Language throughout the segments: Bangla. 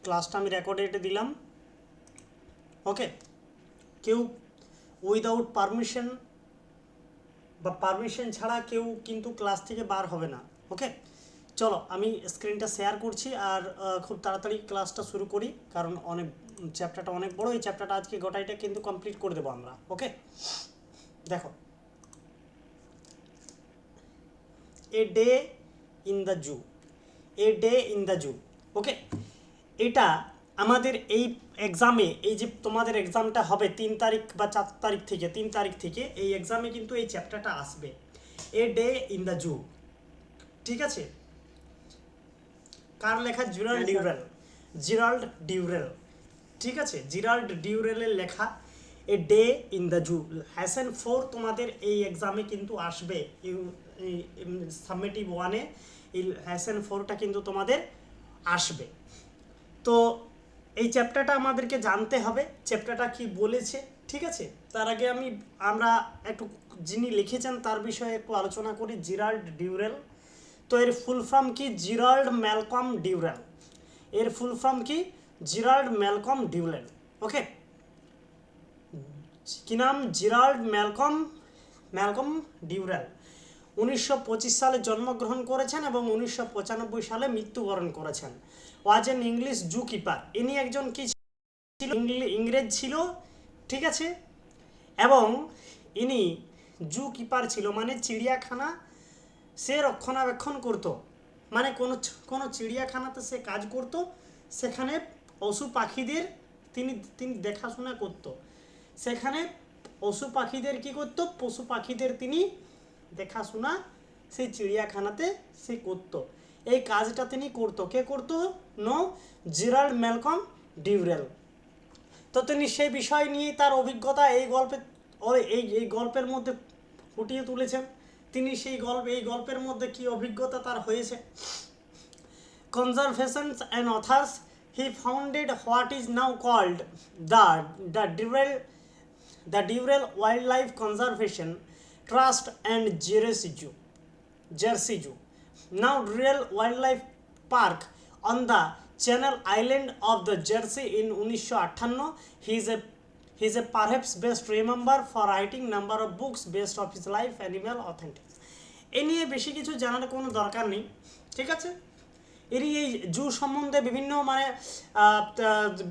ক্লাসটা আমি রেকর্ডেডে দিলাম। ওকে, কেউ উইদাউট পারমিশন বা পারমিশন ছাড়া কেউ কিন্তু ক্লাস থেকে বার হবে না। ওকে, চলো আমি স্ক্রিনটা শেয়ার করছি আর খুব তাড়াতাড়ি ক্লাসটা শুরু করি, কারণ অনেক চ্যাপ্টারটা অনেক বড়। এই চ্যাপ্টারটা আজকে গোটাইটা কিন্তু কমপ্লিট করে দেবো আমরা। ওকে, দেখো, a day in the zoo, a day in the zoo. Okay, এটা আমাদের এই এক্সামে, এই যে তোমাদের এক্সামটা হবে 3 তারিখ বা 4 তারিখ থেকে, 3 তারিখ থেকে এই এক্সামে কিন্তু এই চ্যাপ্টারটা আসবে, a day in the zoo. ঠিক আছে, কার লেখা? জিরাল্ড ডিউরেল, জিরাল্ড ডিউরেল। ঠিক আছে, জিরাল্ড ডিউরেলের লেখা a day in the zoo. হ্যাসেন 4 তোমাদের এই এক্সামে কিন্তু আসবে, সাবমিটিভ 1-এ এই হ্যাসেন 4টা কিন্তু তোমাদের আসবে। তো এই চ্যাপ্টারটা আমাদেরকে জানতে হবে, চ্যাপ্টারটা কি বলেছে। ঠিক আছে, তার আগে আমরা একটু যিনি লিখেছেন তার বিষয়ে একটু আলোচনা করি। জিরাল্ড ডিউরেল, তো এর ফুল ফর্ম কি? জিরাল্ড ম্যালকম ডিউরেল। এর ফুল ফর্ম কি? জিরাল্ড ম্যালকম ডিউরেল। ওকে, কি নাম? জিরাল্ড ম্যালকম, ম্যালকম ডিউরেল। 1925 সালে জন্মগ্রহণ করেছেন এবং 1995 সালে মৃত্যুবরণ করেছেন। Was an English zoo keeper. ইনি একজন কি ছিল? ইংরেজ ছিল। ঠিক আছে, এবং ইনি জু কিপার ছিল, মানে চিড়িয়াখানা সে রক্ষণাবেক্ষণ করত। মানে কোনো চিড়িয়াখানাতে সে কাজ করত, সেখানে পশু পাখিদের তিনি তিনি দেখাশোনা করত। সেখানে পশু পাখিদের কি করত? পশু পাখিদের তিনি দেখাশোনা সেই চিড়িয়াখানাতে সে করত। এই কাজটা তিনি করত। কে করত? No, Gerald Malcolm Durrell. তো তিনি সেই বিষয় নিয়ে তার অভিজ্ঞতা এই গল্পের মধ্যে ফুটিয়ে তুলেছেন। তিনি সেই এই গল্পের মধ্যে কি অভিজ্ঞতা তার হয়েছে। Conservations and authors, he founded what is now called the Durrell, the Durrell Wildlife Conservation Trust and Jersey Zoo, now Durrell Wildlife Park on the Channel Island of the Jersey in 1958. He is a perhaps best remembered for writing number of books based on his life animal authentic. এ নিয়ে বেশি কিছু জানার কোনো দরকার নেই। ঠিক আছে, এরই এই জু সম্বন্ধে বিভিন্ন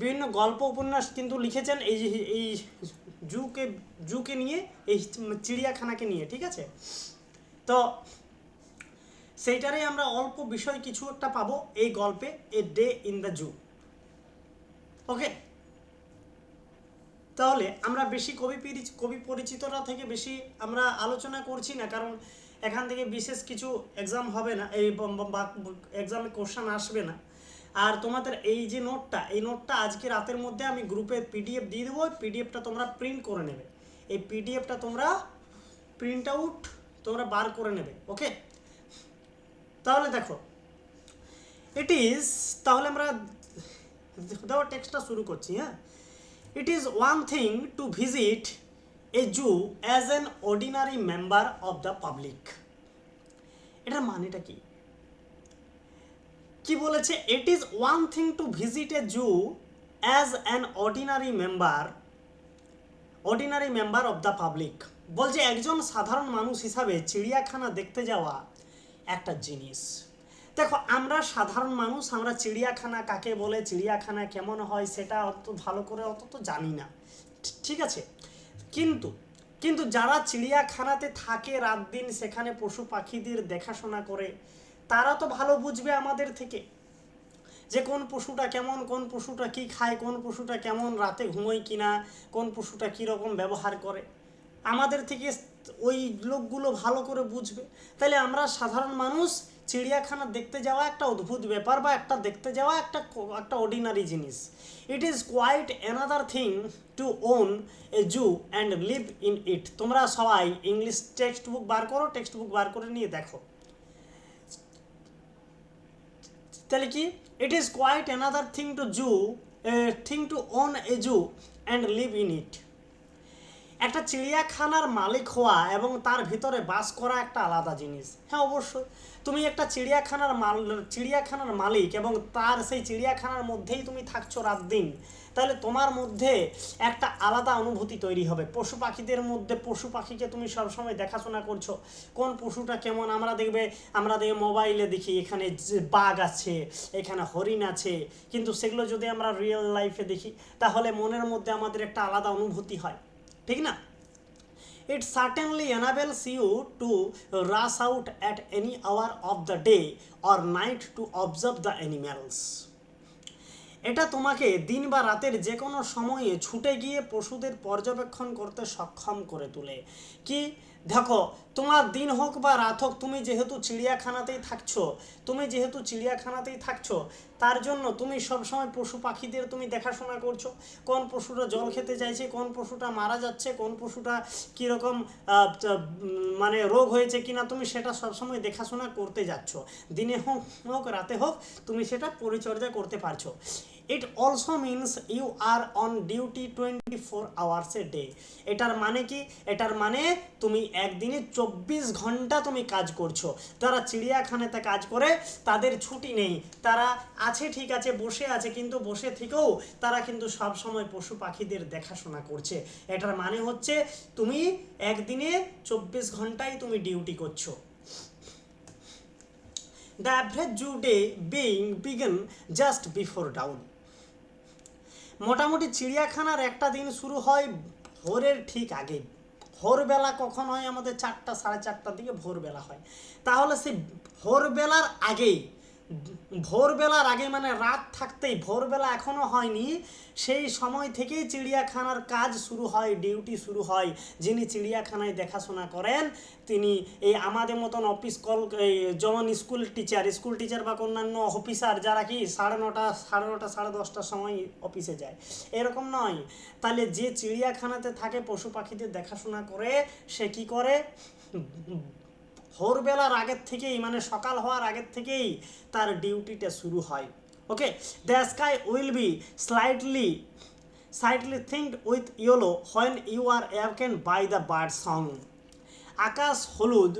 বিভিন্ন গল্প উপন্যাস কিন্তু লিখেছেন এই জুকে নিয়ে, এই চিড়িয়াখানাকে নিয়ে। ঠিক আছে, তো সেইটারই আমরা অল্প বিষয় কিছু একটা পাবো এই গল্পে, a day in the zoo. Okay, তাহলে আমরা বেশি কবি পরিচিতরা থেকে বেশি আমরা আলোচনা করছি না, কারণ এখান থেকে বিশেষ কিছু এক্সাম হবে না, এই এক্সামে কোশ্চেন আসবে না। আর তোমাদের এই যে নোটটা, এই নোটটা আজকে রাতের মধ্যে আমি গ্রুপে পিডিএফ দিয়ে দেবো। পিডিএফটা তোমরা প্রিন্ট করে নেবে। এই পিডিএফটা তোমরা প্রিন্ট আউট তোমরা বার করে নেবে। ওকে, তাহলে দেখো, তাহলে আমরা দেওয়া টেক্সটটা শুরু করছি। হ্যাঁ, it is one thing to visit a zoo as an ordinary member of the public. এটার মানেটা কি? কি বলেছে? it is one thing to visit a zoo as an ordinary member of the public. বলছে একজন সাধারণ মানুষ হিসাবে চিড়িয়াখানা দেখতে যাওয়া একটা জিনিস। দেখো, আমরা সাধারণ মানুষ, আমরা চিড়িয়াখানা কাকে বলে, চিড়িয়াখানা কেমন হয় সেটা অত ভালো করে অত তো জানি না। ঠিক আছে, কিন্তু যারা চিড়িয়াখানাতে থাকে রাত দিন, সেখানে পশু পাখিদের দেখাশোনা করে, তারা তো ভালো বুঝবে আমাদের থেকে যে কোন পশুটা কেমন, কোন পশুটা কি খায়, কোন পশুটা কেমন রাতে ঘুমোয় কিনা, কোন পশুটা কীরকম ব্যবহার করে। আমাদের থেকে ওই লোকগুলো ভালো করে বুঝবে। তাহলে আমরা সাধারণ মানুষ চিড়িয়াখানা দেখতে যাওয়া একটা অদ্ভুত ব্যাপার, বা একটা দেখতে যাওয়া একটা অর্ডিনারি জিনিস। It is quite another thing to own a zoo and live in it. তোমরা সবাই ইংলিশ টেক্সট বুক বার করো, টেক্সট বুক বার করে নিয়ে দেখো। তাহলে কি? It is quite another thing to own a zoo and live in it. একটা চিড়িয়াখানার মালিক হওয়া এবং তার ভিতরে বাস করা একটা আলাদা জিনিস। হ্যাঁ অবশ্যই, তুমি একটা চিড়িয়াখানার মালিক এবং তার সেই চিড়িয়াখানার মধ্যেই তুমি থাকছো রাত দিন, তাহলে তোমার মধ্যে একটা আলাদা অনুভূতি তৈরি হবে। পশু পাখিদের মধ্যে পশু পাখিকে তুমি সবসময় দেখাশোনা করছো, কোন পশুটা কেমন। আমরা দেখে মোবাইলে দেখি এখানে যে বাঘ আছে, এখানে হরিণ আছে, কিন্তু সেগুলো যদি আমরা রিয়েল লাইফে দেখি তাহলে মনের মধ্যে আমাদের একটা আলাদা অনুভূতি হয়, ঠিক না? It certainly enables you to rush out at any hour of the day or night to observe the animals. এটা তোমাকে দিন বা রাতের যে কোনো সময়ে ছুটে গিয়ে পশুদের পর্যবেক্ষণ করতে সক্ষম করে তোলে। কি দেখো, তোমার দিন হোক বা রাত হোক, তুমি যেহেতু চিড়িয়াখানাতেই থাকছো, তার জন্য তুমি সবসময় পশু পাখিদের তুমি দেখাশোনা করছো। কোন পশুটা জল খেতে চাইছে, কোন পশুটা মারা যাচ্ছে, কোন পশুটা কীরকম মানে রোগ হয়েছে কিনা, তুমি সেটা সবসময় দেখাশোনা করতে যাচ্ছ। দিনে হোক রাতে হোক তুমি সেটা পরিচর্যা করতে পারছো। It also means you are on duty 24 hours a day. এটার মানে কি? এটার মানে তুমি একদিনে 24 ঘন্টা তুমি কাজ করছো। যারা চিড়িয়াখানাতে কাজ করে তাদের ছুটি নেই, তারা আছে ঠিক আছে, বসে আছে, কিন্তু বসে থেকেও তারা কিন্তু সব সময় পশু পাখিদের দেখাশোনা করছে। এটার মানে হচ্ছে তুমি একদিনে 24 ঘন্টাই তুমি ডিউটি করছো। The average due day began just before dawn. মোটামুটি চিড়িয়াখানার একটা দিন শুরু হয় ভোরের ঠিক আগে। ভোরবেলা কখন হয়? আমাদের 4টা 4:30টার দিকে ভোরবেলা হয়। তাহলে সেই ভোরবেলার আগে মানে রাত থাকতেই, ভোরবেলা এখনও হয়নি, সেই সময় থেকেই চিড়িয়াখানার কাজ শুরু হয়, ডিউটি শুরু হয়। যিনি চিড়িয়াখানায় দেখাশোনা করেন তিনি এই আমাদের মতন যেমন স্কুল টিচার বা অন্যান্য অফিসার যারা কি 9:30 10:30 সময় অফিসে যায়, এরকম নয়। তাহলে যে চিড়িয়াখানাতে থাকে পশু পাখিদের দেখাশোনা করে, সে কি করে? ভোরবেলার আগের থেকেই, মানে সকাল হওয়ার আগের থেকেই তার ডিউটিটা শুরু হয়। Okay, the sky will be slightly tinged with yellow when you are awakened by the bird song. আকাশ হলুদ,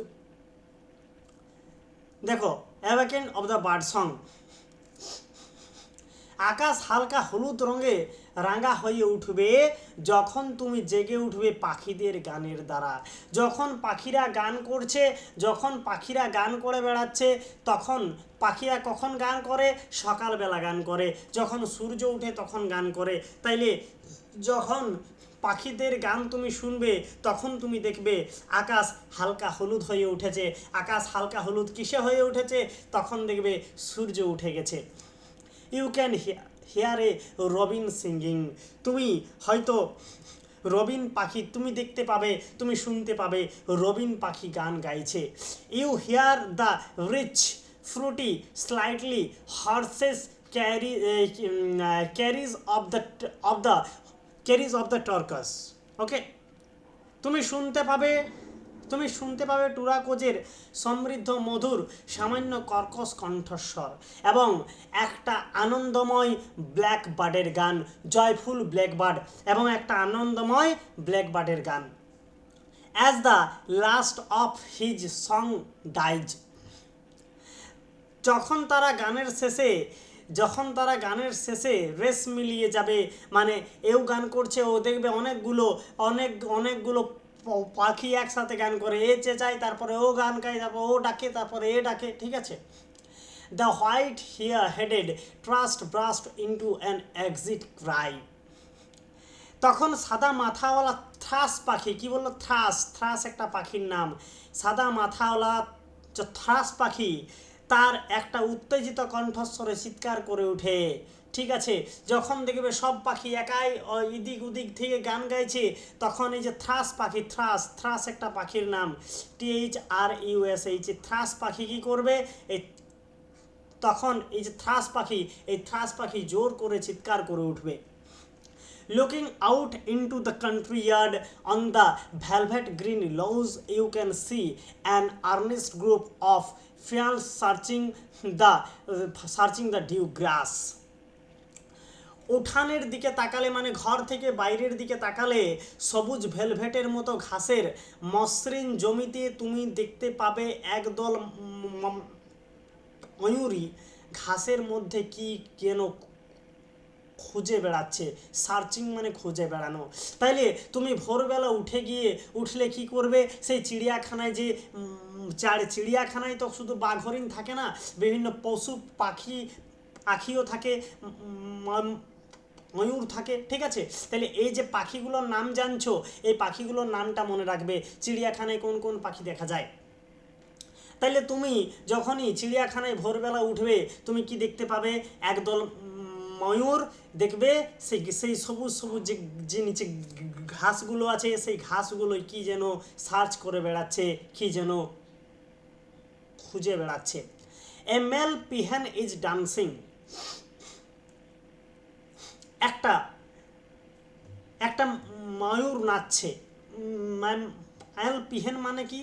দেখো awakened of the bird song, আকাশ হালকা হলুদ রঙে রাঙা হয়ে উঠবে যখন তুমি জেগে উঠবে পাখিদের গানের দ্বারা। যখন পাখিরা গান করছে, যখন পাখিরা গান করে বেড়াচ্ছে, তখন পাখিরা কখন গান করে? সকালবেলা গান করে, যখন সূর্য উঠে তখন গান করে। তাইলে যখন পাখিদের গান তুমি শুনবে তখন তুমি দেখবে আকাশ হালকা হলুদ হয়ে উঠেছে। আকাশ হালকা হলুদ কিসে হয়ে উঠেছে? তখন দেখবে সূর্য উঠে গেছে। You can hear a robin singing, তুমি হয়তো রবিন পাখি তুমি দেখতে পাবে, তুমি শুনতে পাবে রবিন পাখি গান গাইছে। You hear the rich fruity slightly horses carriage of the torquas. Okay, তুমি শুনতে পাবে টুরাকোজের সমৃদ্ধ মধুর সামান্য কর্কশ কণ্ঠস্বর এবং একটা আনন্দময় ব্ল্যাকবার্ডের গান, জয়ফুল ব্ল্যাকবার্ড, এবং একটা আনন্দময় ব্ল্যাকবার্ডের গান। As the last of his song dies, যখন তারা গানের শেষে রেস মিলিয়ে যাবে, মানে এও গান করছে, ও দেখবে অনেকগুলো পাখি একসাথে গান করে, এ চেঁচায়, তারপরে ও গান গায়, তারপর ও ডাকে, তারপরে এ ডাকে, ঠিক আছে? The white headed trust ব্রাস্ট into an exit Cry, তখন সাদা মাথাওয়ালা থ্রাস পাখি, কি বললো? থ্রাস একটা পাখির নাম। সাদা মাথাওয়ালা থ্রাস পাখি তার একটা উত্তেজিত কণ্ঠস্বরে চিৎকার করে ওঠে, ঠিক আছে? যখন দেখবে সব পাখি একাই এদিক ওদিক থেকে গান গাইছে, তখন এই যে থ্রাস একটা পাখির নাম, THRUS, থ্রাস পাখি কি করবে? তখন এই যে থ্রাস পাখি জোর করে চিৎকার করে উঠবে। Looking out into the country yard on the velvet green lawns, you can see an earnest group of fowls searching the dew grass. উঠানের দিকে তাকালে মানে ঘর থেকে বাইরের দিকে তাকালে সবুজ ভেলভেটের মতো ঘাসের মসৃণ জমিতে তুমি দেখতে পাবে একদল ময়ূরী ঘাসের মধ্যে কি যেন খুঁজে বেড়াচ্ছে। সার্চিং মানে খুঁজে বেড়ানো। তাইলে তুমি ভোরবেলা উঠলে কি করবে, সেই চিড়িয়াখানায় যে চিড়িয়াখানায় তো শুধু বাঘ হরিণ থাকে না, বিভিন্ন পশু পাখিও থাকে, ময়ূর থাকে, ঠিক আছে। তাহলে এই যে পাখিগুলোর নাম জানছো, এই পাখিগুলোর নামটা মনে রাখবে, চিড়িয়াখানায় কোন কোন পাখি দেখা যায়। তাইলে তুমি যখনই চিড়িয়াখানায় ভোরবেলা উঠবে তুমি কি দেখতে পাবে, একদল ময়ূর দেখবে, সেই সবুজ সবুজ যে নিচে ঘাসগুলো আছে সেই ঘাসগুলোই কি যেন সার্চ করে বেড়াচ্ছে, কি যেন খুঁজে বেড়াচ্ছে। এ মেল পিহেন ইজ ডান্সিং, একটা একটা ময়ূর নাচছে। মেল পিহেন মানে কি,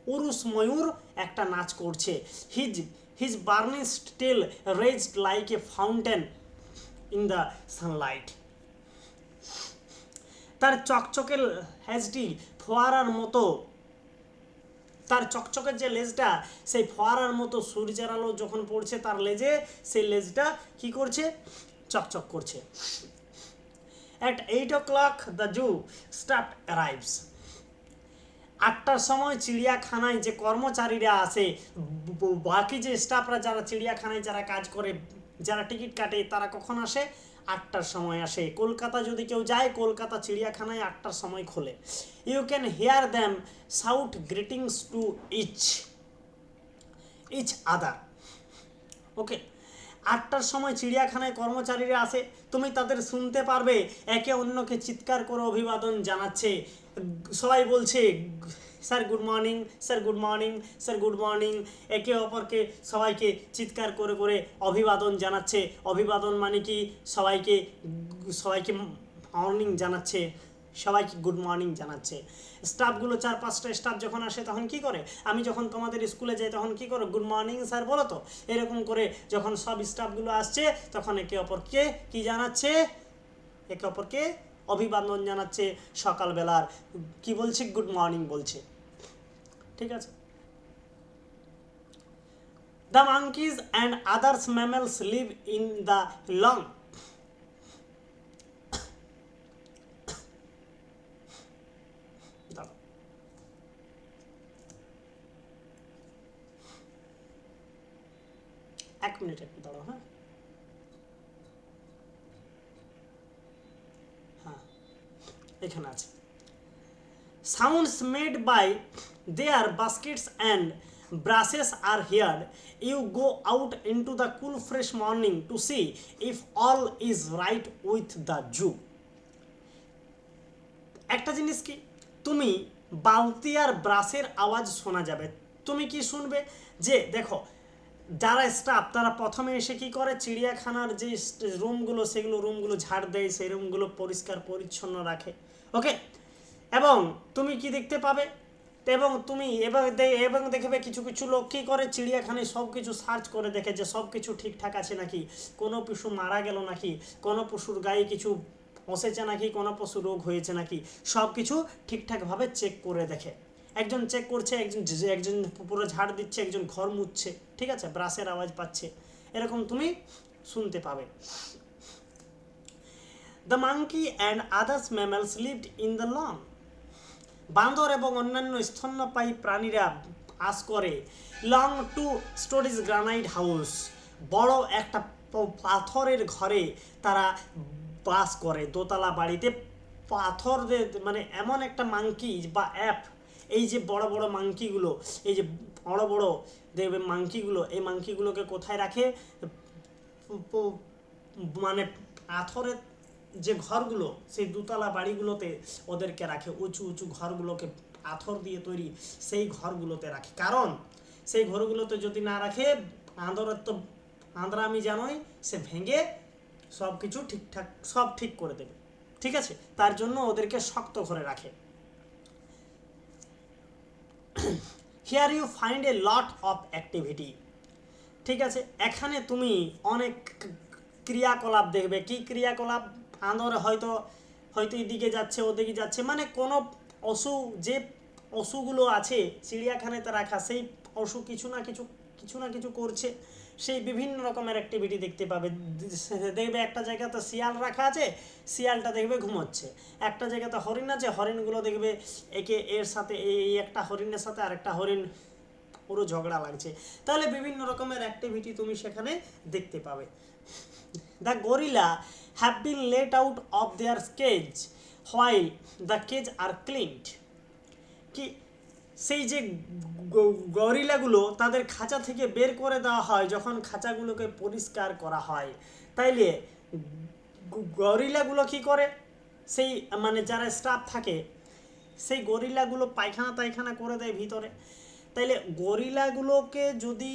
পুরুষ ময়ূর একটা নাচ করছে। His his burnished tail raised like a fountain in the sunlight, তার চকচকে লেজটি ফোয়ারার মতো, তার চকচকের যে লেজটা সেই ফোয়ারার মতো সূর্যের আলো যখন পড়ছে তার লেজে, সেই লেজটা কি করছে, চকচক করছে। At 8 o'clock the zoo staff arrives, 8টার সময় চিড়িয়াখানায় যে কর্মচারীরা আসে, বাকি যে স্টাফরা যারা চিড়িয়াখানায় যারা কাজ করে, যারা টিকিট কাটে, তারা কখন আসে, 8টার সময় আসে। কলকাতা যদি কেউ যায়, কলকাতা চিড়িয়াখানায় 8টার সময় খোলে। You can hear them shout greetings to each other. Okay, 8টার সময় চিড়িয়াখানায় কর্মচারীরা আসে, তুমি তাদের শুনতে পারবে একে অন্যকে চিৎকার করে অভিবাদন জানাচ্ছে। সবাই বলছে sir good morning, sir good morning, sir good morning, একে অপরকে সবাইকে চিৎকার করে করে অভিবাদন জানাচ্ছে। অভিবাদন মানে কি, সবাইকে সবাইকে মর্নিং জানাচ্ছে, সবাইকে গুড মর্নিং জানাচ্ছে। স্টাফগুলো 4-5টা স্টাফ যখন আসে তখন কি করে, আমি যখন তোমাদের স্কুলে যাই তখন কি করো, গুড মর্নিং স্যার বলো তো, এরকম করে যখন সব স্টাফগুলো আসছে তখন একে অপরকে কি জানাচ্ছে, একে অপরকে অভিবাদন জানাচ্ছে। সকালবেলার কি বলছে, গুড মর্নিং বলছে, ঠিক আছে। The monkeys and others mammals live in the long, এক মিনিট একটু দাঁড়াও। হ্যাঁ হ্যাঁ এখানে আছে। Sounds made by their baskets and brushes are heard. You go out into the cool fresh morning to see if all is right with the zoo. একটা জিনিস কি, তুমি বালতি আর ব্রাশের আওয়াজ শোনা যাবে। তুমি কি শুনবে, যে দেখো যারা স্টাফ তারা প্রথমে এসে কি করে, চিড়িয়াখানার যে রুমগুলো সেগুলো রুমগুলো ঝাড় দেয়, সেই রুমগুলো পরিষ্কার পরিচ্ছন্ন রাখে। ওকে, এবং তুমি কি দেখতে পাবে, এবং তুমি এবং দেখবে কিছু কিছু লোক কী করে, চিড়িয়াখানায় সব কিছু সার্চ করে দেখে যে সব কিছু ঠিকঠাক আছে নাকি, কোনো পশু মারা গেল নাকি, কোনো পশুর গায়ে কিছু বসেছে নাকি, কোনো পশু রোগ হয়েছে নাকি, সব কিছু ঠিকঠাকভাবে চেক করে দেখে। একজন চেক করছে, একজন পুরো ঝাড় দিচ্ছে, একজন ঘর মুছছে, ঠিক আছে, ব্রাশের আওয়াজ পাচ্ছে, এরকম তুমি শুনতে পাবে। The monkey and others mammals lived in the long, বান্দর এবং অন্যান্য স্তন্যপায়ী প্রাণীরা বাস করে long two storeyed granite house, বড় একটা পাথরের ঘরে তারা বাস করে। দোতলা বাড়িতে পাথর, মানে এমন একটা মাঙ্কি বা অ্যাপ, এই যে বড় বড় মাঙ্কিগুলো, এই যে বড় বড় দেখবে মাঙ্কিগুলো, এই মাঙ্কিগুলোকে কোথায় রাখে, মানে পাথরের যে ঘরগুলো সেই দোতলা বাড়িগুলোতে ওদেরকে রাখে, উঁচু উঁচু ঘরগুলোকে পাথর দিয়ে তৈরি, সেই ঘরগুলোতে রাখে। কারণ সেই ঘরগুলোতে যদি না রাখে, আঁদরের তো আঁদরামি জানোই, সে ভেঙে সব কিছু ঠিকঠাক সব ঠিক করে দেবে, ঠিক আছে, তার জন্য ওদেরকে শক্ত করে রাখে। Here you find a lot of activity, ঠিক আছে, এখানে তুমি অনেক ক্রিয়াকলাপ দেখবে। কি ক্রিয়াকলাপ? আঁদর হয়তো হয়তো এদিকে যাচ্ছে ওদিকে যাচ্ছে, মানে কোনো যে পশুগুলো আছে চিড়িয়াখানাতে রাখা, সেই পশু কিছু না কিছু করছে, সেই বিভিন্ন রকমের অ্যাক্টিভিটি দেখতে পাবে। দেখবে একটা জায়গাতে শিয়াল রাখা আছে, শিয়ালটা দেখবে ঘুমোচ্ছে। একটা জায়গাতে হরিণ আছে, হরিণগুলো দেখবে এর সাথে এই একটা হরিণের সাথে আরেকটা হরিণ পুরো ঝগড়া লাগছে। তাহলে বিভিন্ন রকমের অ্যাক্টিভিটি তুমি সেখানে দেখতে পাবে। The gorilla have been let out of their cage while the cage are cleaned. কি সেই যে গরিলাগুলো তাদের খাঁচা থেকে বের করে দেওয়া হয় যখন খাঁচাগুলোকে পরিষ্কার করা হয়, তাইলে গরিলাগুলো কি করে, সেই মানে যারা স্টাফ থাকে সেই গরিলাগুলো পায়খানা করে দেয় ভিতরে। তাইলে গরিলাগুলোকে যদি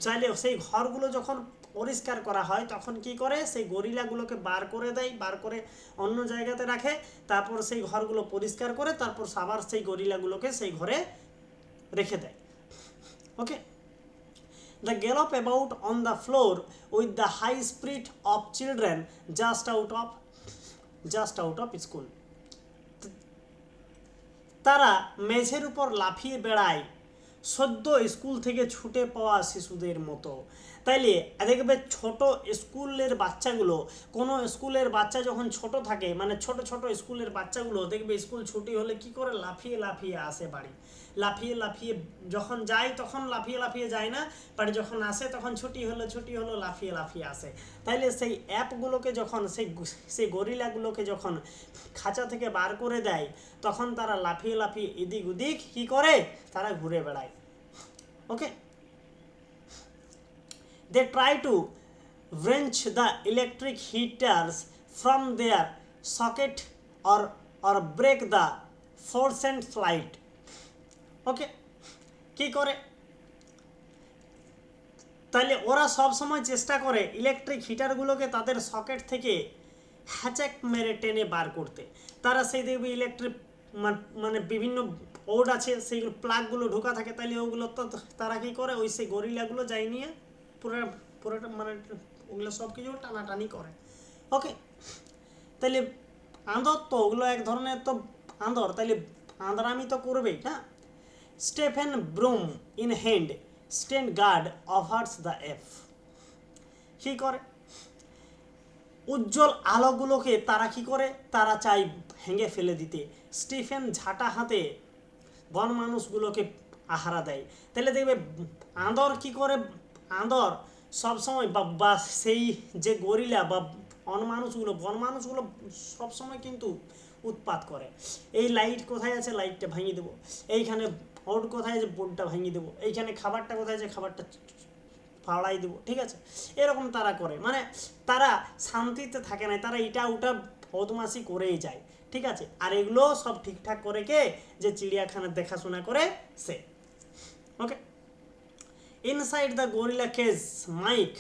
চাইলে সেই ঘরগুলো যখন পরিষ্কার করা হয় তখন কি করে, সেই গরিলাগুলোকে বার করে দেয়, বার করে অন্য জায়গাতে রাখে, তারপর সেই ঘরগুলো পরিষ্কার করে তারপর আবার সেই গরিলাগুলোকে সেই ঘরে রেখে দেয়। ওকে, the gallop about on the floor with the high spirit of children just out of school. তারা মেঝের উপর লাফিয়ে বেড়ায় সদ্য স্কুল থেকে ছুটে পাওয়া শিশুদের মতো। তাইলে দেখবে ছোট স্কুলের বাচ্চাগুলো, কোনো স্কুলের বাচ্চা যখন ছোট থাকে, মানে ছোট স্কুলের বাচ্চাগুলো দেখবে স্কুল ছুটি হলে কি করে লাফিয়ে আসে বাড়ি, লাফিয়ে যখন যায় তখন লাফিয়ে যায় না, বাড়ি যখন আসে তখন ছুটি হলো লাফিয়ে আসে। তাইলে সেই অ্যাপগুলোকে যখন সেই গরিলাগুলোকে যখন খাঁচা থেকে বার করে দেয় তখন তারা লাফিয়ে এদিক ওদিক কি করে, তারা ঘুরে বেড়ায়। ওকে, they try to wrench the electric heaters from their socket or break the fluorescent light. ওকে, কি করে, তাহলে ওরা সব সময় চেষ্টা করে ইলেকট্রিক হিটারগুলোকে তাদের সকেট থেকে হ্যাচাক মেরে টেনে বার করতে। তারা সেই দেখবে ইলেকট্রিক মানে বিভিন্ন বোর্ড আছে, সেইগুলো প্লাগগুলো ঢোকা থাকে, তাহলে ওগুলো তো তারা কী করে, ওই সেই গরিলাগুলো যাই নিয়ে পুরোটা মানে ওগুলো সব কিছু টানাটানি করে। ওকে, তাহলে আঁদর তো ওগুলো এক ধরনের তো আঁদর, তাহলে আঁদরামি তো করবেই। হ্যাঁ, Stephen broom in hand stand guard offers the F. কী করে, উজ্জ্বল আলোগুলোকে তারা কি করে, তারা চাই ভেঙে ফেলে দিতে। স্টিফেন ঝাঁটা হাতে বন মানুষগুলোকে আহারা দেয়। তাহলে দেখবে আঁদর কি করে, আঁদর সবসময় বা সেই যে গরিলা বা বন মানুষগুলো সবসময় কিন্তু উৎপাত করে। এই লাইট কোথায় আছে, লাইটটা ভাঙিয়ে দেবো, এইখানে বোর্ড কোথায় আছে, বোর্ডটা ভাঙিয়ে দেবো, এইখানে খাবারটা কোথায় আছে, খাবারটা ফাড়াই দেবো। ঠিক আছে, এরকম তারা করে, মানে তারা শান্তিতে থাকে না, তারা এটা ওটা বদমাশি করেই যায়। ঠিক আছে, আর এগুলো সব ঠিকঠাক করে কে, যে চিড়িয়াখানার দেখাশোনা করে সে। Okay, inside the gorilla cage Mike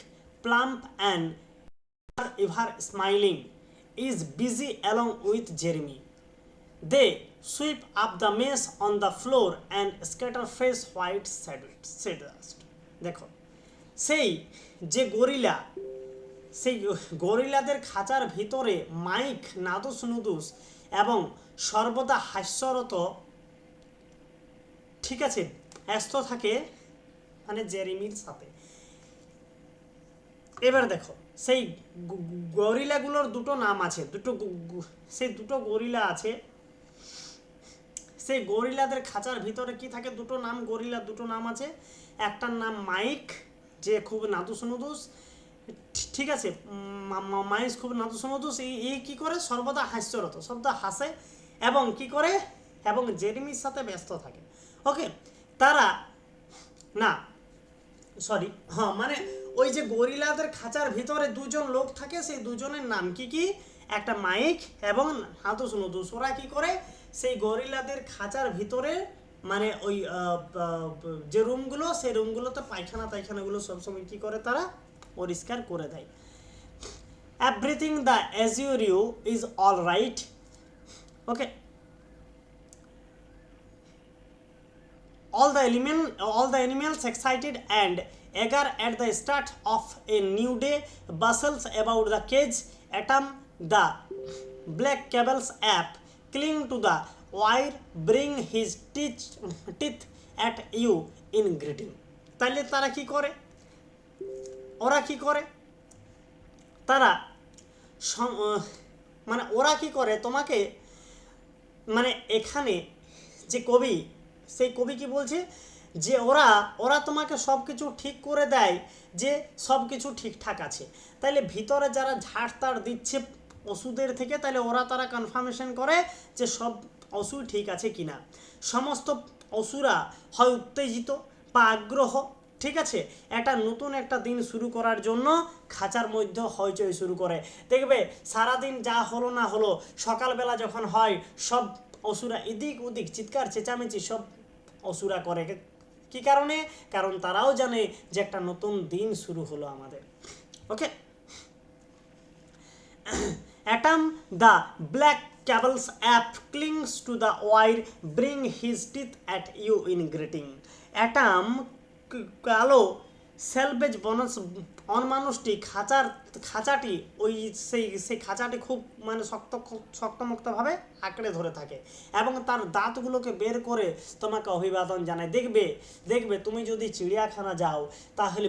plump and ever smiling is busy along with Jeremy. They sweep up the mess on the floor and scatter fresh white sawdust. দেখো, সেই যে গরিলা, সেই গরিলাদের খাঁচার ভিতরে মাইক নাদুস নুদুস এবং সর্বদা হাস্যরত, ঠিক আছে, ব্যস্ত থাকে মানে জেরেমির সাথে। এবার দেখো, সেই গরিলাগুলোর দুটো নাম আছে, সেই দুটো গরিলা আছে, সেই গরিলাদের খাঁচার ভিতরে কি থাকে, দুটো নাম, গরিলার দুটো নাম আছে। একটার নাম মাইক, যে খুব নাদুস নুদুস, ঠিক আছে, মাইস খুব নাদুস নুদুস, এই কী করে, সর্বদা হাস্যরত, সর্বদা হাসে এবং কি করে, এবং জেরেমির সাথে ব্যস্ত থাকে। ওকে, তারা না সরি হ্যাঁ, মানে ওই যে গরিলাদের খাঁচার ভিতরে দুজন লোক থাকে, সেই দুজনের নাম কি, একটা মাইক এবং নাদুস নুদুস। ওরা কি করে, সেই গরিলাদের খাঁচার ভিতরে মানে ওই যে রুমগুলো, সেই রুমগুলোতে পায়খানাগুলো সবসময় কী করে, তারা পরিষ্কার করে দেয়। Everything the azure you is all right. Okay, all the animals excited and eager at the start of a new day, bustles about the cage. Atom, the black cables app, cling to the wire, bring his teeth at you in greeting. তাহলে তারা কি করে, ওরা কি করে, তারা মানে ওরা কি করে তোমাকে, মানে এখানে যে কবি, সেই কবি কি বলছে যে ওরা ওরা তোমাকে সব কিছু ঠিক করে দেয় যে সব কিছু ঠিকঠাক আছে। তাইলে ভিতরে যারা ঝাড়তাড় দিচ্ছে ওষুধের থেকে, তাহলে ওরা তারা কনফার্মেশন করে যে সব ওষুধ ঠিক আছে কিনা। সমস্ত অসুরা হয় উত্তেজিত বা আগ্রহ, ঠিক আছে, একটা নতুন একটা দিন শুরু করার জন্য খাঁচার মধ্যে হইচই শুরু করে। দেখবে সারাদিন যা হলো না হলো, সকালবেলা যখন হয় সব অসুরা এদিক ওদিক চিৎকার চেঁচামেচি সব অসুরা করে। কি কারণে? কারণ তারাও জানে যে একটা নতুন দিন শুরু হলো আমাদের। ওকে, Atom, the black cables app, clings to the wire, bring his teeth at you in greeting. Atom, কালো সেলভেজ বনস অনমানুষটি খাঁচাটি ওই সেই খাঁচাটি খুব মানে শক্তমুক্তভাবে আঁকড়ে ধরে থাকে এবং তার দাঁতগুলোকে বের করে তোমাকে অভিবাদন জানায়। দেখবে তুমি যদি চিড়িয়াখানা যাও, তাহলে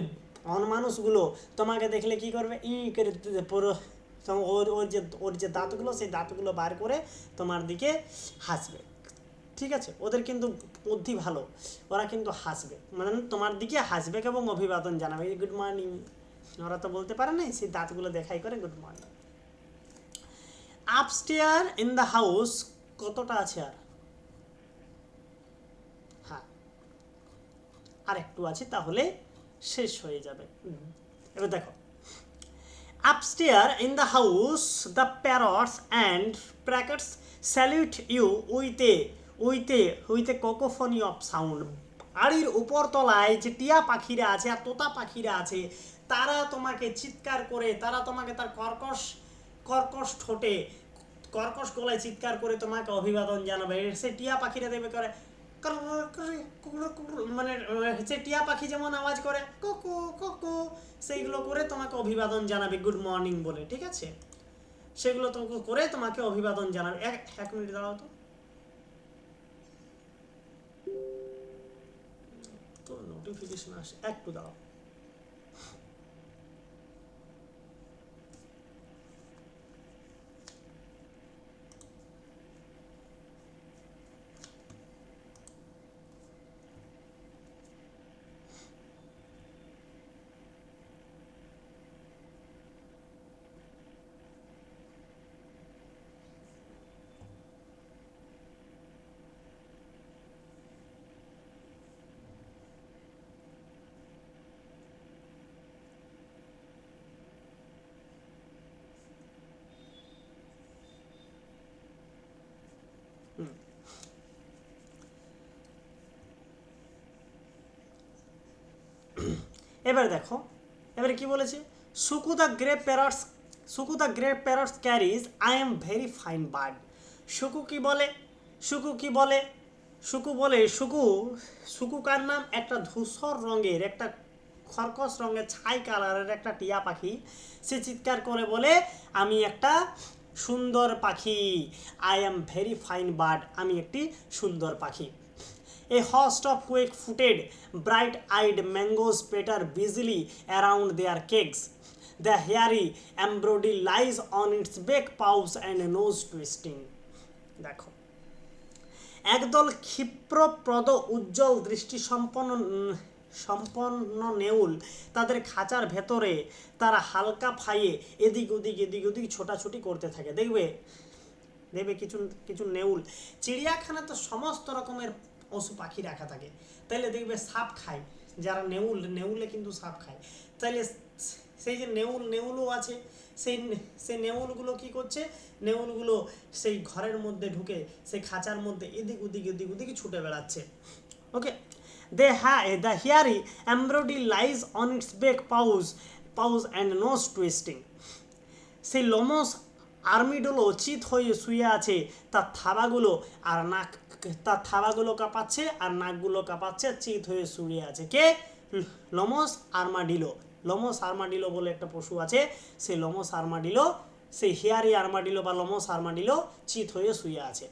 অনমানুষগুলো তোমাকে দেখলে কি করবে, করে পুরো ওর যে দাঁতগুলো, সেই দাঁতগুলো বার করে তোমার দিকে হাসবে। ঠিক আছে, ওদের কিন্তু বুদ্ধি ভালো, ওরা কিন্তু হাসবে, মানে তোমার দিকে হাসবে এবং অভিবাদন জানাবে, গুড মর্নিং। ওরা তো বলতে পারে না, সেই দাঁতগুলো দেখাই করে good morning. Upstair in the house, কতটা আছে আর? হ্যাঁ, আর একটু আছে, তাহলে শেষ হয়ে যাবে। এবার দেখো, upstairs in the house, the parrots and crickets salute you with a cacophony of sound. বাড়ির উপরতলায় যে টিয়া পাখিরা আছে আর তোতা পাখিরা আছে, তারা তোমাকে চিৎকার করে, তারা তোমাকে তার কর্কশ ঠোঁটে কর্কশ গলায় চিৎকার করে তোমাকে অভিবাদন জানাবে। সে টিয়া পাখিরা দেবে করে মানে হচ্ছে টিয়া পাখি যেমন আওয়াজ করে কোকো কোকো, সেইগুলো করে তোমাকে অভিবাদন জানাবে গুড মর্নিং বলে। ঠিক আছে, সেগুলো তো করে তোমাকে অভিবাদন জানাবে। এক মিনিট দাঁড়াও তো নোটিফিকেশন আসে, একটু দাঁড়াও। এবারে দেখো, এবারে কি বলেছে, Suku the grey parrots carriage I am very fine bird. Suku কি বলে, সুকু কার নাম? একটা ধূসর রঙের, একটা খরকশ রঙের ছাই কালারের একটা টিয়া পাখি। সে চিৎকার করে বলে, আমি একটা সুন্দর পাখি, I am very fine bird, আমি একটি সুন্দর পাখি। A host of quick-footed, bright-eyed mangoes patter busily around their kegs. The hairy embroidery lies on its back paws and nose twisting. দেখো, একদল ক্ষিপ্রপ্রদ উজ্জ্বল দৃষ্টি সম্পন্ন নেউল তাদের খাঁচার ভেতরে তারা হালকা ফাইয়ে এদিক ওদিক ছোটাছুটি করতে থাকে। দেখবে কিছু নেউল, চিড়িয়াখানা তো সমস্ত রকমের পশু পাখি রাখা থাকে, তাইলে দেখবে সাপ খায়, যারা নেউলে কিন্তু সাপ খায়। তাইলে সেই যে নেউলও আছে, সেই নেউলগুলো কি করছে, নেউলগুলো সেই ঘরের মধ্যে ঢুকে সেই খাঁচার মধ্যে এদিক ওদিক ছুটে বেড়াচ্ছে। ওকে, the hairy embroidery lies on its back paws and nose twisting. সেই লোমস আর্মিডোলো চিত হয়ে শুয়ে আছে, তার থাবাগুলো কাঁপাচ্ছে আর নাকগুলো কাঁপাচ্ছে, চিত হয়ে শুয়ে আছে। কে? লমস আর্মাডিলো। লমস আর্মাডিলো বলে একটা পশু আছে, সেই লমস আর্মাডিলো, সেই হেয়ারি আর্মাডিলো বা লমস আর্মাডিলো চিত হয়ে শুয়ে আছে।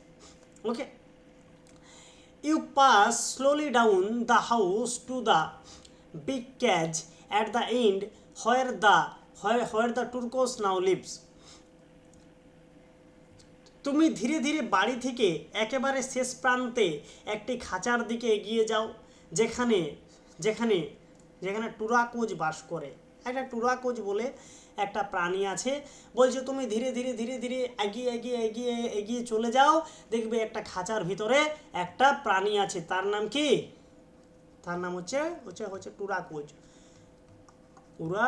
Okay, you pass slowly down the house to the big cage at the end where the turacos now lives. তুমি ধীরে ধীরে বাড়ি থেকে একেবারে শেষ প্রান্তে একটি খাঁচার দিকে এগিয়ে যাও, যেখানে যেখানে যেখানে টুরাকোজ বাস করে। একটা টুরাকোজ বলে একটা প্রাণী আছে। বলছে তুমি ধীরে ধীরে ধীরে ধীরে এগিয়ে এগিয়ে এগিয়ে এগিয়ে চলে যাও, দেখবে একটা খাঁচার ভিতরে একটা প্রাণী আছে। তার নাম কি? তার নাম হচ্ছে হচ্ছে হচ্ছে টুরাকোজ। টুরা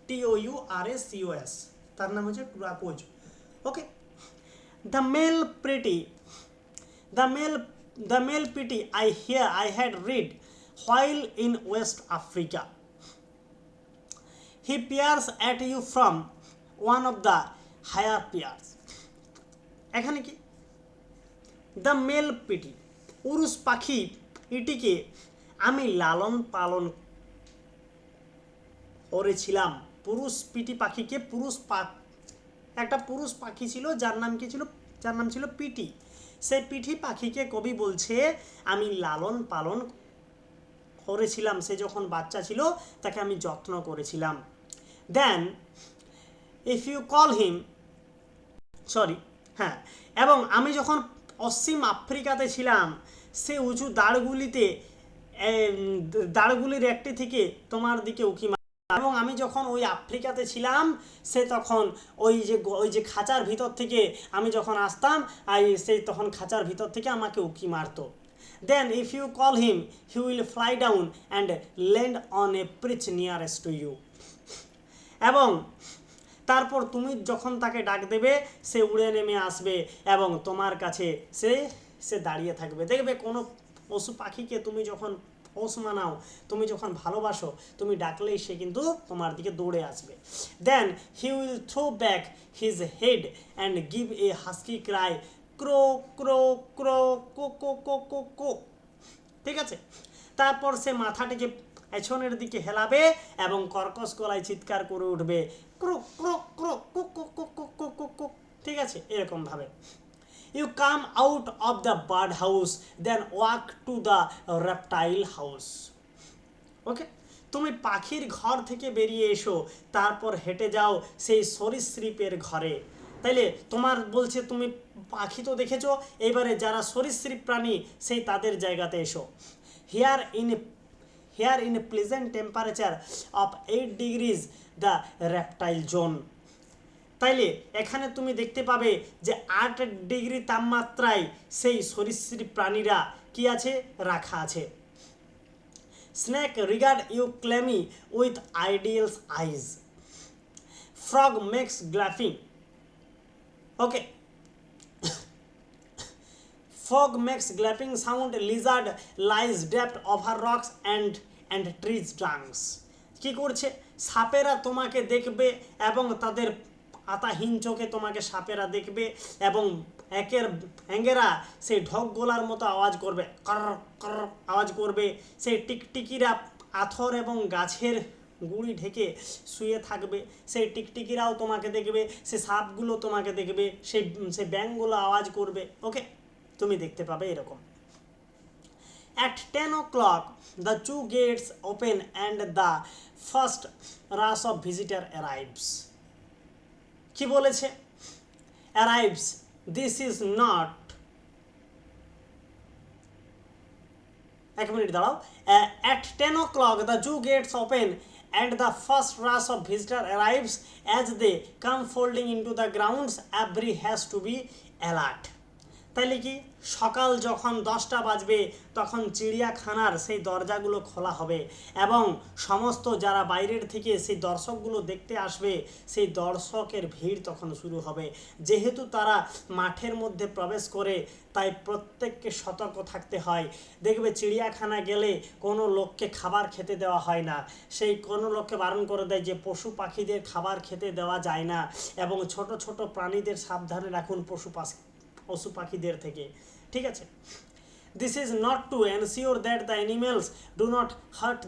TOURACOS, তার নাম হচ্ছে turacos. Okay, the male pretty The male, the male pity I had read while in West Africa. He peers at you from one of the higher peers. এখানে কি? The male pity, পুরুষ পাখি এটিকে আমি লালন পালন করেছিলাম। পুরুষ পিটি পাখিকে একটা পুরুষ পাখি ছিল, যার নাম কি ছিল? যার নাম ছিল পিটি। সেই পিঠি পাখিকে কবি বলছে আমি লালন পালন করেছিলাম, সে যখন বাচ্চা ছিল তাকে আমি যত্ন করেছিলাম। দেন ইফ ইউ কল হিম, হ্যাঁ, এবং আমি যখন পশ্চিম আফ্রিকাতে ছিলাম, সে উঁচু দাঁড়গুলির একটি থেকে তোমার দিকে উঁকি, এবং আমি যখন ওই আফ্রিকাতে ছিলাম, সে তখন ওই যে খাঁচার ভিতর থেকে আমি যখন আসতাম, সেই তখন খাঁচার ভিতর থেকে আমাকে উকি মারতো। Then if you call him he will fly down and land on a perch nearest to you. এবং তারপর তুমি যখন তাকে ডাক দেবে, সে উড়ে নেমে আসবে এবং তোমার কাছে সে দাঁড়িয়ে থাকবে। দেখবে কোনো পশু পাখিকে তুমি যখন পোষ মানাও, তুমি যখন ভালোবাসো, তুমি ডাকলেই সে কিন্তু তোমার দিকে দৌড়ে আসবে। Then he will throw back his head and give a husky cry, ক্রো ক্রো ক্রো কো কো কো কো কো। ঠিক আছে, তারপর সে মাথাটিকে পেছনের দিকে হেলাবে এবং কর্কশ গলায় চিৎকার করে উঠবে, ক্রো ক্রো ক্রো কো কো কো কো কো কো কো। ঠিক আছে, এরকম ভাবে। You come out of the bird house, then walk to the reptile house. ওকে, তুমি পাখির ঘর থেকে বেরিয়ে এসো, তারপর হেঁটে যাও সেই সরীসৃপের ঘরে। তাইলে তোমার বলছে তুমি পাখি তো দেখেছো, এবারে যারা সরীসৃপ প্রাণী সেই তাদের জায়গাতে এসো। Here in a pleasant temperature of 8 degrees the reptile zone. তাইলে এখানে তুমি দেখতে পাবে যে 8 ডিগ্রি তাপমাত্রায় সেই সরীসৃপ প্রাণীরা কি আছে? রাখা আছে। Snake regard you clammy with ideals eyes, frog makes gluffing. Okay, frog makes glapping sound, lizard lies draped over rocks and trees trunks. কি করছে? সাপেরা তোমাকে দেখবে এবং তাদের পাতাহীন চোখে তোমাকে সাপেরা দেখবে, এবং অ্যাঙ্গেরা সেই ঢক গোলার মতো আওয়াজ করবে, কর কর আওয়াজ করবে। সেই টিকটিকিরা পাথর এবং গাছের গুঁড়ি ঢেকে শুয়ে থাকবে, সেই টিকটিকিরাও তোমাকে দেখবে, সে সাপগুলো তোমাকে দেখবে, সেই ব্যাঙগুলো আওয়াজ করবে। ওকে, তুমি দেখতে পাবে এরকম। At 10 o'clock the 2 gates open and the first rush of visitor arrives. কি বলেছে? arrives, this is not, এক মিনিট দাঁড়াও। At 10 o'clock the 2 gates open and the first rush of visitor arrives. As they come folding into the grounds, every has to be alert. তাইলে কি, সকাল যখন 10টা বাজবে তখন চিড়িয়াখানার সেই দরজাগুলো খোলা হবে এবং সমস্ত যারা বাইরের থেকে সেই দর্শকগুলো দেখতে আসবে, সেই দর্শকের ভিড় তখন শুরু হবে। যেহেতু তারা মাঠের মধ্যে প্রবেশ করে, তাই প্রত্যেককে সতর্ক থাকতে হয়। দেখবে চিড়িয়াখানা গেলে কোনো লোককে খাবার খেতে দেওয়া হয় না, সেই কোনো লোককে বারণ করে দেয় যে পশু পাখিদের খাবার খেতে দেওয়া যায় না, এবং ছোট ছোট প্রাণীদের সাবধানে রাখুন পশু পাখিদের থেকে। ঠিক আছে, This is not to ensure that the animals do not hurt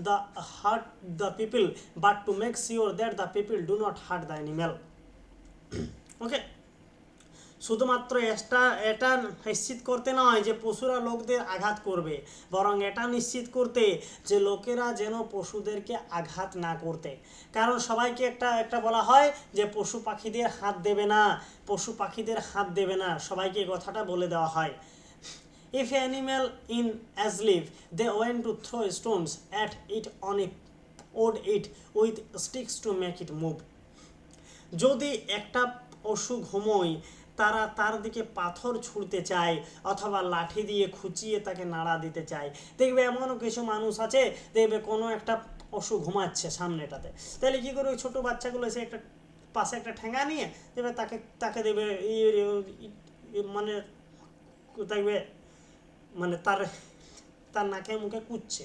the people, but to make sure that the people do not hurt the animal. ওকে, শুধুমাত্র এটা নিশ্চিত করতে নয় যে পশুরা লোকদের আঘাত করবে, বরং এটা নিশ্চিত করতে যে লোকেরা যেন পশুদেরকে আঘাত না করতে। কারণ সবাইকে একটা বলা হয় যে পশু পাখিদের হাত দেবে না, পশু পাখিদের হাত দেবে না, সবাইকে কথাটা বলে দেওয়া হয়। If an animal in asleep, they went to throw stones at it on it, owed it with sticks to make it move. যদি একটা পশু ঘুমোয়, তারা তার দিকে পাথর ছুঁড়তে চায় অথবা লাঠি দিয়ে খুঁচিয়ে তাকে নাড়া দিতে চায়। দেখবে এমনও কিছু মানুষ আছে, দেখবে কোনো একটা পশু ঘুমাচ্ছে সামনেটাতে, তাহলে কী করে ওই ছোটো বাচ্চাগুলো এসে একটা পাশে একটা ঠেঙা নিয়ে দেবে, তাকে দেবে মানে দেখবে মানে তার নাকে মুখে কুচ্ছে।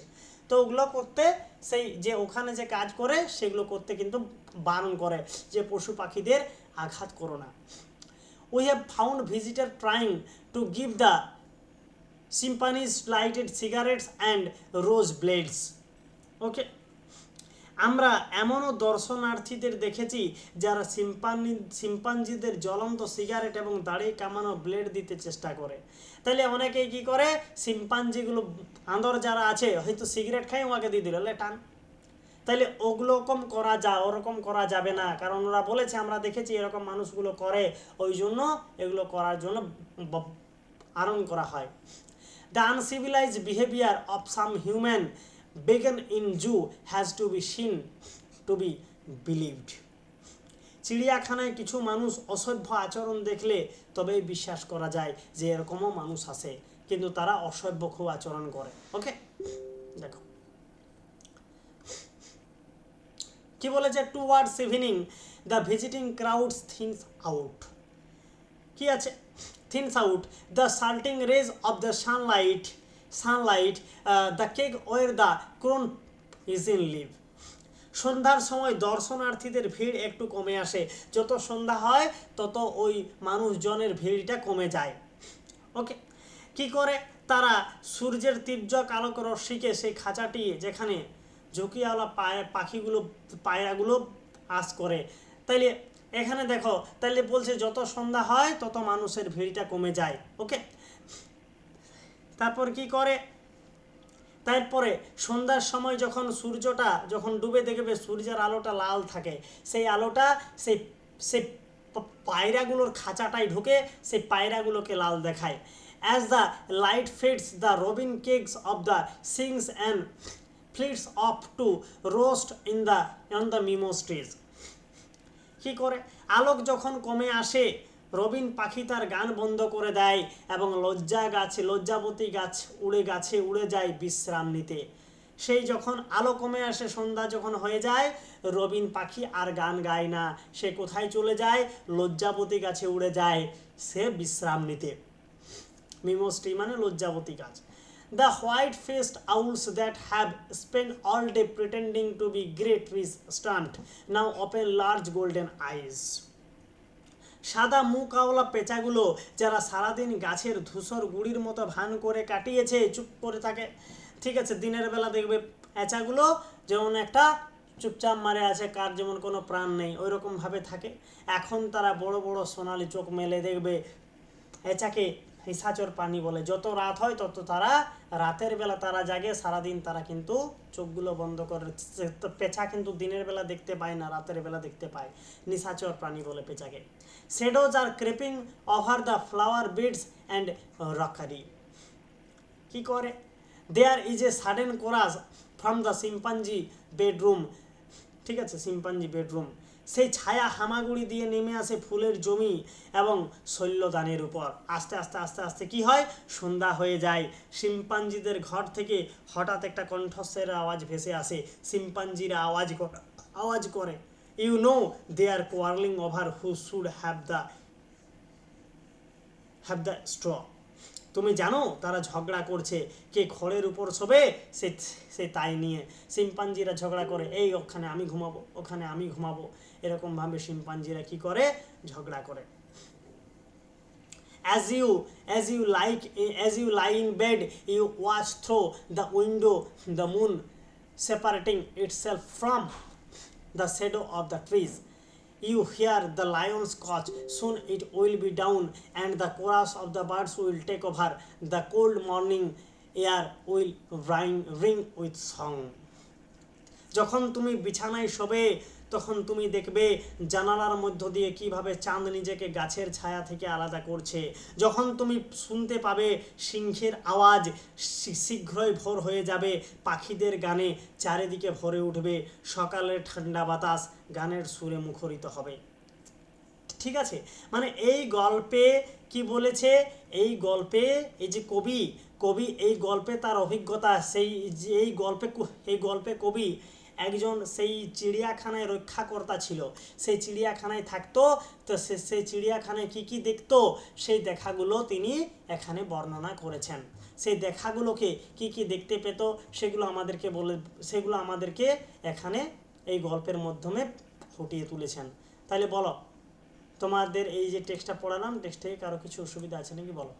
তো ওগুলো করতে সেই যে ওখানে যে কাজ করে সেগুলো করতে কিন্তু বারণ করে যে পশু পাখিদের আঘাত করো না। We have found visitors trying to give the chimpanzees lighted cigarettes and rose blades. Okay, আমরা এমনও দর্শনার্থীদের দেখেছি যারা শিম্পাঞ্জিদের জ্বলন্ত সিগারেট এবং দাড়ি কামানো ব্লেড দিতে চেষ্টা করে। তাহলে অনেকেই কী করে, শিম্পাঞ্জিগুলো আঁদর যারা আছে হয়তো সিগারেট খাই ওকে দিয়ে দিল টান, তাইলে ওরকম করা যাবে না, কারণ ওরা বলেছে আমরা দেখেছি এরকম মানুষগুলো করে, ওই জন্য এগুলো করার জন্য বারণ করা হয়। The uncivilised behaviour of some human begun in zoo has to be seen to be believed. চিড়িয়াখানায় কিছু মানুষ অসভ্য আচরণ দেখলে তবেই বিশ্বাস করা যায় যে এরকমও মানুষ আছে, কিন্তু তারা অসভ্য খুব আচরণ করে। ওকে, দেখো কি বলেছে, towards evening the visiting crowds thins out. কি আছে, thins out the slanting rays of the sunlight, the cake where the crown is in leaf. সন্ধ্যার সময় দর্শনার্থীদের ভিড় একটু কমে আসে, যত সন্ধ্যা হয় তত ওই মানুষজনের ভিড়টা কমে যায়। ওকে, কি করে, তারা সূর্যের তীব্র আলোক রশ্মিকে সেই খাঁচাটি যেখানে ঝুঁকিওয়ালা পায়রাগুলো আস করে, তাইলে এখানে দেখো, তাইলে বলছে যত সন্ধ্যা হয় তত মানুষের ভিড়টা কমে যায়। ওকে, তারপর কি করে, তারপরে সন্ধ্যার সময় যখন সূর্যটা যখন ডুবে দেখবে সূর্যের আলোটা লাল থাকে, সেই আলোটা সেই পায়রাগুলোর খাঁচাটায় ঢুকে সেই পায়রাগুলোকে লাল দেখায়। As the light fades the robin cakes off the sings and flits off to roost on the mimosa trees. কী করে, আলোক যখন কমে আসে রবিন পাখি তার গান বন্ধ করে দেয় এবং লজ্জাবতী গাছে উড়ে যায় বিশ্রাম নিতে। সেই যখন আলো কমে আসে, সন্ধ্যা যখন হয়ে যায়, রবিন পাখি আর গান গায় না, সে কোথায় চলে যায়, লজ্জাবতী গাছে উড়ে যায় সে বিশ্রাম নিতে। মিমোস ট্রি মানে লজ্জাবতী গাছ। The white-faced owls that have spent all day pretending to be great trees stunt now open large golden eyes. সাদা মুখওয়ালা পেঁচাগুলো যারা সারাদিন গাছের ধূসর গুড়ির মতো ভান করে কাটিয়েছে চুপ করে থাকে, ঠিক আছে, দিনের বেলা দেখবে পেঁচাগুলো যেমন একটা চুপচাপ মারে আছে, কার যেমন কোনো প্রাণ নেই, ওই রকমভাবে থাকে। এখন তারা বড় বড় সোনালি চোখ মেলে দেখবে পেঁচাকে নিশাচর প্রাণী বলে। যত রাত হয় তত তারা রাতের বেলা তারা জাগে, সারাদিন তারা কিন্তু চোখগুলো বন্ধ করে। পেঁচা কিন্তু দিনের বেলা দেখতে পায় না, রাতের বেলা দেখতে পায়, নিশাচর প্রাণী বলে পেঁচাকে। Shadows are creeping over the flower beds and rockery. কি করে, there is a sudden chorus from the chimpanzee bedroom, ঠিক আছে, শিম্পাঞ্জি বেডরুম। সেই ছায়া হামাগুড়ি দিয়ে নেমে আসে ফুলের জমি এবং শৈলদানের উপর। আস্তে আস্তে আস্তে আস্তে কি হয়, সন্ধ্যা হয়ে যায়। শিম্পাঞ্জিদের ঘর থেকে হঠাৎ একটা কণ্ঠস্বরের আওয়াজ ভেসে আসে। শিম্পাঞ্জিরা আওয়াজ করে, you know they are quarrelling over who should have the straw. তুমি জানো তারা ঝগড়া করছে কে খড়ের উপর শোবে সে তাই নিয়ে। শিম্পাঞ্জিরা ঝগড়া করে, এই ওখানে আমি ঘুমাবো, ওখানে আমি ঘুমাবো, এরকমভাবে শিম্পাঞ্জিরা কি করে, ঝগড়া করে। as you lie in bed, you watch through the window the moon separating itself from the shadow of the trees. You hear the lion's scotch, soon it will be down, and the chorus of the birds will take over. The cold morning air will ring with song. যখন তুমি বিছানায় শোবে তখন তুমি দেখবে জানালার মধ্য দিয়ে কিভাবে চাঁদ নিজেকে গাছের ছায়া থেকে আলাদা করছে। যখন তুমি শুনতে পাবে সিংহের আওয়াজ, শীঘ্রই ভোর হয়ে যাবে পাখিদের গানে, চারিদিকে ভরে উঠবে, সকালের ঠান্ডা বাতাস গানের সুরে মুখরিত হবে। ঠিক আছে, মানে এই গল্পে কি বলেছে, এই গল্পে এই যে কবি এই গল্পে তার অভিজ্ঞতা, এই গল্পে কবি একজন সেই চিড়িয়াখানায় রক্ষাকর্তা ছিল, সেই চিড়িয়াখানায় থাকতো, তো সেই চিড়িয়াখানায় কি দেখতো সেই দেখাগুলো তিনি এখানে বর্ণনা করেছেন। সেই দেখাগুলোকে কি দেখতে পেত সেগুলো আমাদেরকে এখানে এই গল্পের মাধ্যমে ফুটিয়ে তুলেছেন। তাহলে বলো, তোমাদের এই যে টেক্সটটা পড়ালাম, টেক্সট থেকে কারো কিছু অসুবিধা আছে নাকি বলো?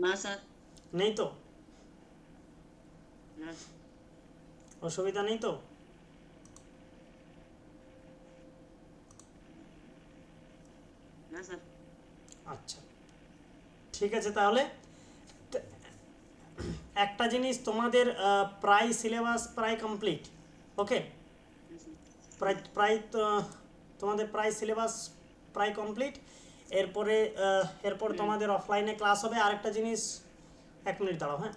না স্যার। নেই তো? না। অসুবিধা নেই তো? না স্যার। আচ্ছা ঠিক আছে, তাহলে একটা জিনিস, তোমাদের প্রায় সিলেবাস প্রায় কমপ্লিট। ওকে, তোমাদের প্রায় সিলেবাস প্রায় কমপ্লিট। এরপর তোমাদের অফলাইনে ক্লাস হবে। আরেকটা জিনিস, 1 মিনিট দাঁড়াও, হ্যাঁ।